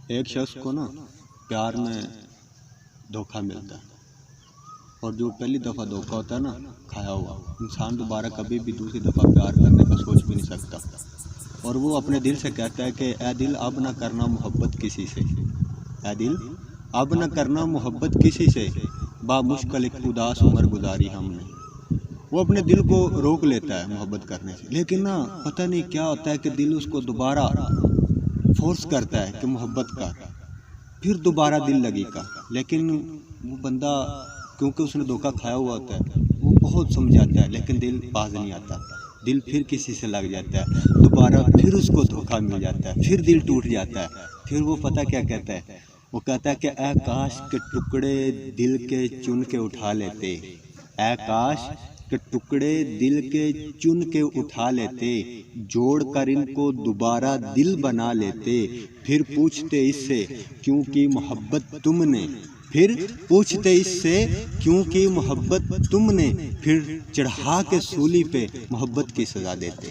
ایک شخص کو نا پیار میں دھوکہ ملتا ہے، اور جو پہلی دفعہ دھوکہ ہوتا ہے نا کھایا ہوا، انسان دوبارہ کبھی بھی دوسری دفعہ پیار کرنے کا سوچ بھی نہیں سکتا، اور وہ اپنے دل سے کہتا ہے کہ اے دل اب نہ کرنا محبت کسی سے، اے دل اب نہ کرنا محبت کسی سے، با مشکل ایک اداس عمر گزاری ہم نے۔ وہ اپنے دل کو روک لیتا ہے محبت کرنے سے، لیکن نا پتہ نہیں کیا ہوتا ہے کہ دل اس کو دوبارہ فورس کرتا ہے کہ محبت کر، پھر دوبارہ دل لگی کا، لیکن وہ بندہ کیونکہ اس نے دھوکہ کھایا ہوا ہوتا ہے وہ بہت سمجھاتا ہے، لیکن دل باز نہیں آتا، دل پھر کسی سے لگ جاتا ہے، دوبارہ پھر اس کو دھوکہ مل جاتا ہے، پھر دل ٹوٹ جاتا ہے، پھر وہ پتہ کیا کہتا ہے، وہ کہتا ہے کہ اے کاش کے ٹکڑے دل کے چن کے اٹھا لیتے، اے کاش کہ ٹکڑے دل کے چن کے اٹھا لیتے، جوڑ کر ان کو دوبارہ دل بنا لیتے، پھر پوچھتے اس سے کیوں کی محبت تم نے، پھر پوچھتے اس سے کیوں کی محبت تم نے، پھر چڑھا کے سولی پہ محبت کی سزا دیتے۔